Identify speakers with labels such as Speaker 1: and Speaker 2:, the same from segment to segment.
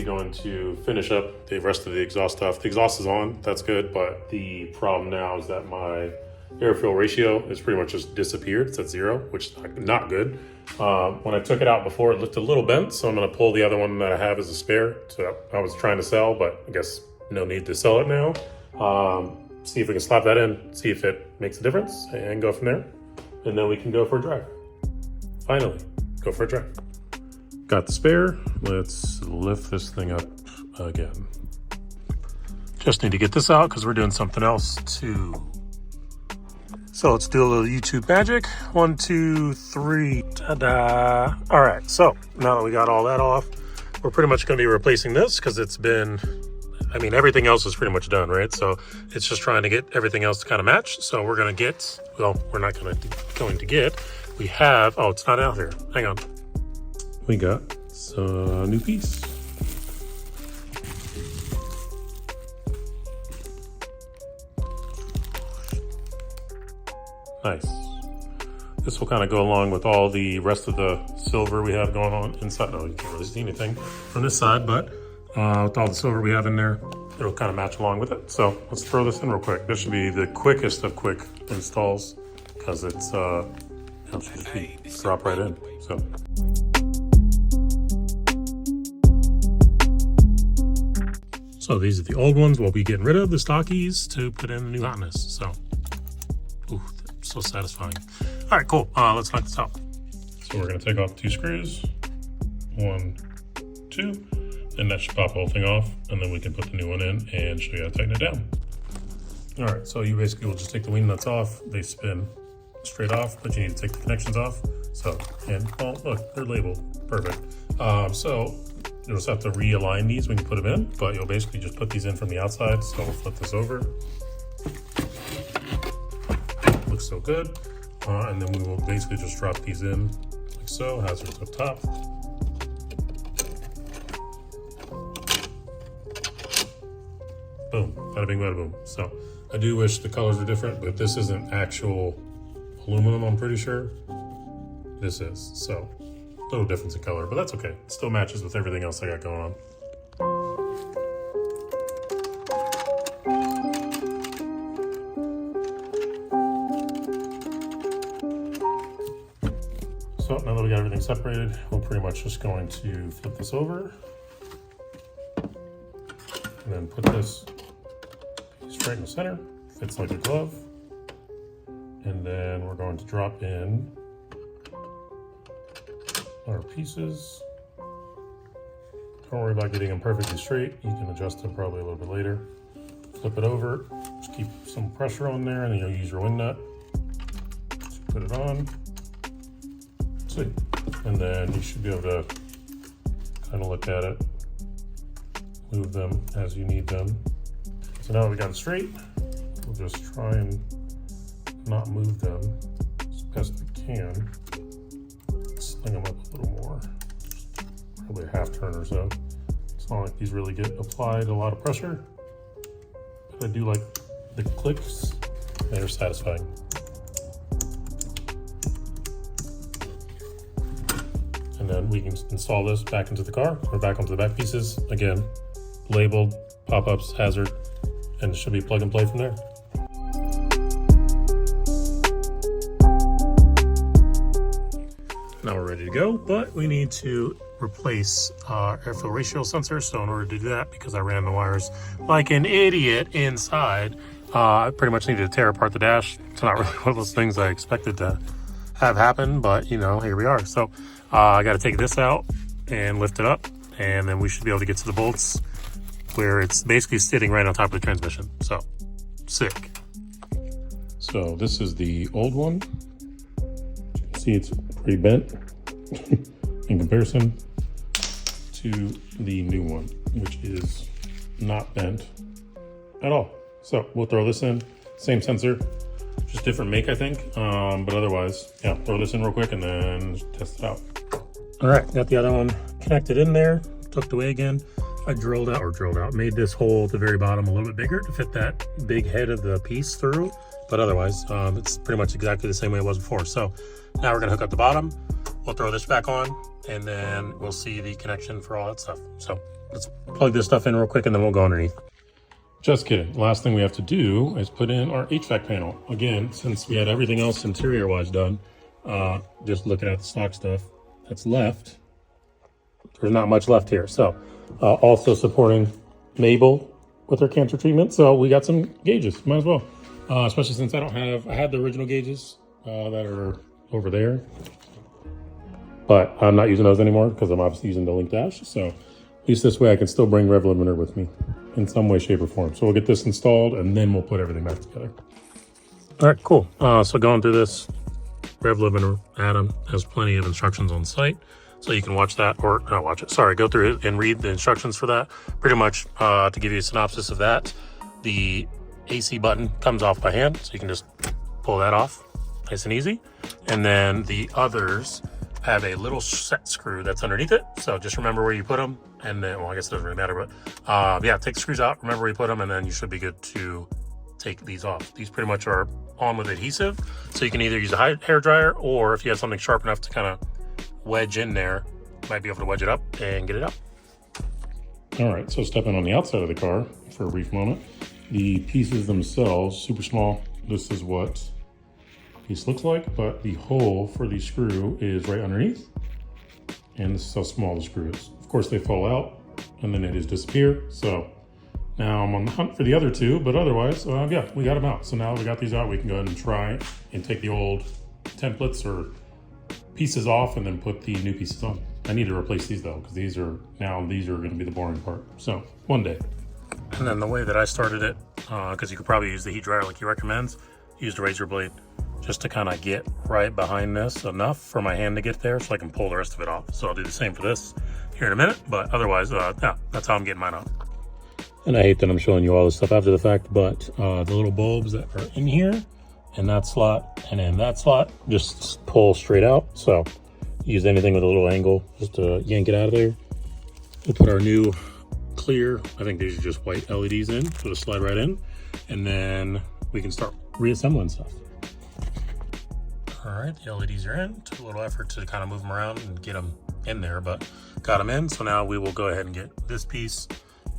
Speaker 1: going to finish up the rest of the exhaust stuff. The exhaust is on, that's good, but the problem now is that my air-fuel ratio is pretty much just disappeared. It's at 0, which is not good. When I took it out before, it looked a little bent, so I'm gonna pull the other one that I have as a spare. So I was trying to sell, but I guess no need to sell it now. See if we can slap that in, see if it makes a difference, and go from there. And then we can go for a drive. Finally, go for a drive. Got the spare. Let's lift this thing up again. Just need to get this out because we're doing something else too. So let's do a little YouTube magic. 1, 2, 3, ta-da. All right, so now that we got all that off, we're pretty much gonna be replacing this because it's been, I mean, everything else is pretty much done, right? So it's just trying to get everything else to kind of match. So we're gonna get, well, we're not going to get, we have, oh, it's not out here. Hang on. We got a new piece. Nice. This will kind of go along with all the rest of the silver we have going on inside. No, you can't really see anything from this side, but with all the silver we have in there, it'll kind of match along with it. So let's throw this in real quick. This should be the quickest of quick installs because it's should just drop right in. So these are the old ones. We'll be getting rid of the stockies to put in the new hotness. So, ooh, so satisfying. All right, cool. Let's knock this out. So we're gonna take off 2 screws. 1, 2, and that should pop the whole thing off. And then we can put the new one in and show you how to tighten it down. All right, so you basically will just take the wing nuts off. They spin straight off, but you need to take the connections off. So, and oh, look, they're labeled, perfect. So you'll just have to realign these when you put them in, but you'll basically just put these in from the outside. So we'll flip this over. Looks so good. And then we will basically just drop these in like so, hazards up top. Boom, bada bing, bada boom. So I do wish the colors were different, but this isn't actual aluminum, I'm pretty sure. This is, so a little difference in color, but that's okay. It still matches with everything else I got going on. So now that we got everything separated, we're pretty much just going to flip this over and then put this straight in the center, fits like a glove. And then we're going to drop in our pieces. Don't worry about getting them perfectly straight. You can adjust them probably a little bit later. Flip it over, just keep some pressure on there, and then you'll use your wing nut. Just put it on. See, and then you should be able to kind of look at it, move them as you need them. So now that we got it straight, we'll just try and not move them as best we can. Sling them up a little more, probably a half turn or so. It's not like these really get applied a lot of pressure, but I do like the clicks. They're satisfying. And then we can install this back into the car or back onto the back pieces. Again, labeled, pop-ups, hazard, and it should be plug and play from there. Now we're ready to go, but we need to replace our air-fuel ratio sensor. So in order to do that, because I ran the wires like an idiot inside, I pretty much needed to tear apart the dash. It's not really one of those things I expected to have happen, but you know, here we are. So I got to take this out and lift it up, and then we should be able to get to the bolts where it's basically sitting right on top of the transmission. So sick. So this is the old one. As you can see, it's pretty bent in comparison to the new one, which is not bent at all. So we'll throw this in, same sensor, just different make, I think. But otherwise, yeah, throw this in real quick and then test it out. All right, got the other one connected in there, tucked away again. I made this hole at the very bottom a little bit bigger to fit that big head of the piece through. But otherwise, it's pretty much exactly the same way it was before. So now we're gonna hook up the bottom. We'll throw this back on, and then we'll see the connection for all that stuff. So let's plug this stuff in real quick and then we'll go underneath. Just kidding. Last thing we have to do is put in our HVAC panel. Again, since we had everything else interior-wise done, just looking at the stock stuff that's left, there's not much left here. So also supporting Mabel with her cancer treatment. So we got some gauges, might as well. Especially since I had the original gauges that are over there, but I'm not using those anymore because I'm obviously using the link dash. So at least this way I can still bring Revlimiter with me in some way, shape, or form. So we'll get this installed and then we'll put everything back together. All right, cool. So going through this, Revlimiter Adam has plenty of instructions on site. So you can watch that, or not watch it, sorry, go through it and read the instructions for that. Pretty much to give you a synopsis of that, the AC button comes off by hand. So you can just pull that off, nice and easy. And then the others have a little set screw that's underneath it. So just remember where you put them. And then, well, I guess it doesn't really matter, but yeah, take the screws out, remember where you put them, and then you should be good to take these off. These pretty much are on with adhesive. So you can either use a hair dryer, or if you have something sharp enough to kind of wedge in there, you might be able to wedge it up and get it out. All right, so stepping on the outside of the car for a brief moment. The pieces themselves, super small. This is what this looks like, but the hole for the screw is right underneath. And this is how small the screw is. Of course, they fall out and then they just disappear. So now I'm on the hunt for the other two, but otherwise, yeah, we got them out. So now that we got these out, we can go ahead and try and take the old templates or pieces off and then put the new pieces on. I need to replace these though, because these are going to be the boring part. So one day. And then the way that I started it, because you could probably use the heat dryer like he recommends, use the razor blade just to kind of get right behind this enough for my hand to get there so I can pull the rest of it off. So I'll do the same for this here in a minute, but otherwise, yeah, that's how I'm getting mine off. And I hate that I'm showing you all this stuff after the fact, but the little bulbs that are in here, in that slot, and in that slot, just pull straight out. So use anything with a little angle just to yank it out of there. We'll put our new clear, I think these are just white LEDs in, so it'll slide right in, and then we can start reassembling stuff. All right, the LEDs are in. Took a little effort to kind of move them around and get them in there, but got them in. So now we will go ahead and get this piece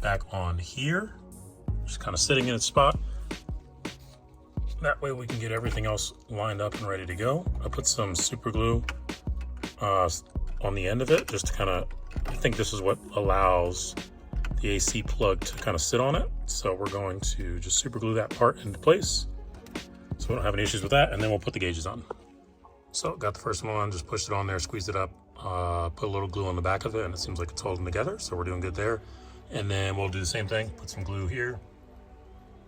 Speaker 1: back on here, just kind of sitting in its spot. That way we can get everything else lined up and ready to go. I put some super glue on the end of it, just to kind of, I think this is what allows the AC plug to kind of sit on it. So we're going to just super glue that part into place so we don't have any issues with that, and then we'll put the gauges on. So got the first one on, just pushed it on there, squeezed it up, put a little glue on the back of it, and it seems like it's holding together, so we're doing good there. And then we'll do the same thing, put some glue here,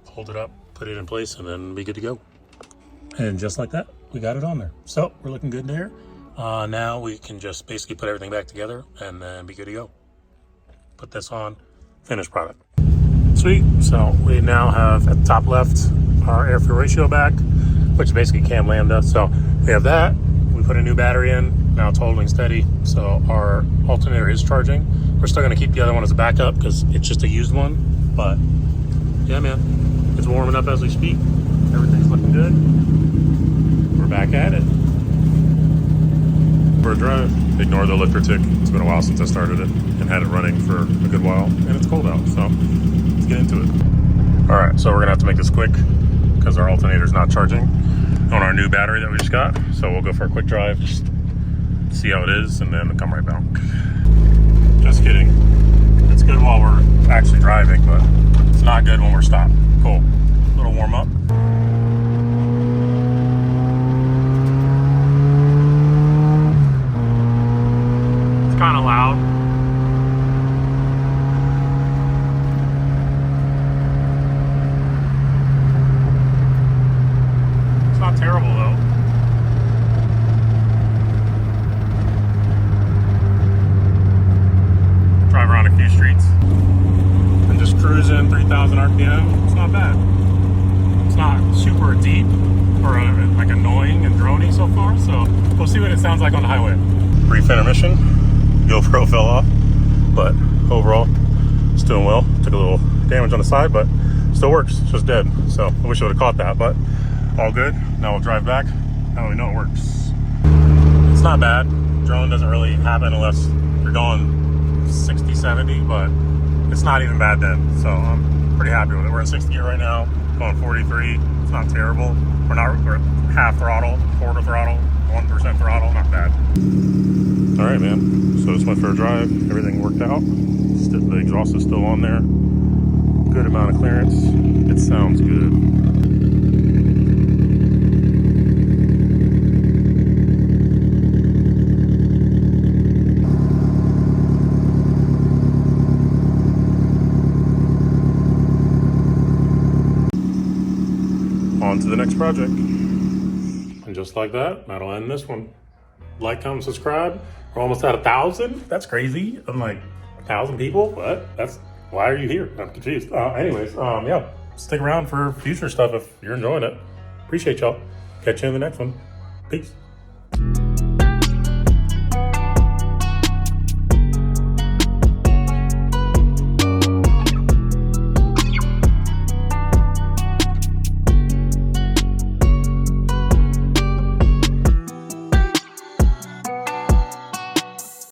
Speaker 1: hold it up, put it in place, and then be good to go. And just like that, we got it on there. So we're looking good there. Now we can just basically put everything back together and then be good to go. Put this on, finished product. Sweet, so we now have at the top left our air fuel ratio back, which is basically cam lambda. So we have that, we put a new battery in, now it's holding steady. So our alternator is charging. We're still gonna keep the other one as a backup because it's just a used one, but yeah, man, it's warming up as we speak. Everything's looking good. We're back at it. For a drive, ignore the lifter tick. It's been a while since I started it and had it running for a good while, and it's cold out, so let's get into it. All right, so we're gonna have to make this quick because our alternator is not charging on our new battery that we just got. So we'll go for a quick drive, just see how it is, and then we'll come right back. Just kidding. It's good while we're actually driving, but it's not good when we're stopped. Cool. A little warm up. It's kind of loud. It's not terrible though. Drive around a few streets and just cruising 3,000 RPM. It's not bad. It's not super deep or like annoying and drony so far, so we'll see what it sounds like on the highway. Brief intermission. GoPro fell off, but overall it's doing well. Took a little damage on the side, but still works. It's just dead. So I wish I would have caught that, but all good. Now we'll drive back. Now we know it works. It's not bad. Drone doesn't really happen unless you're going 60, 70, but it's not even bad then. So I'm pretty happy with it. We're at 6th gear right now, going 43. It's not terrible. We're at half throttle, quarter throttle, 1% throttle, not bad. All right, man. So just went for a drive. Everything worked out. The exhaust is still on there. Good amount of clearance. It sounds good. On to the next project. And just like that, that'll end this one. Like, comment, subscribe. We're almost at 1,000. That's crazy. I'm like, 1,000 people? What? Why are you here? I'm confused. Anyways, yeah, stick around for future stuff if you're enjoying it. Appreciate y'all. Catch you in the next one. Peace.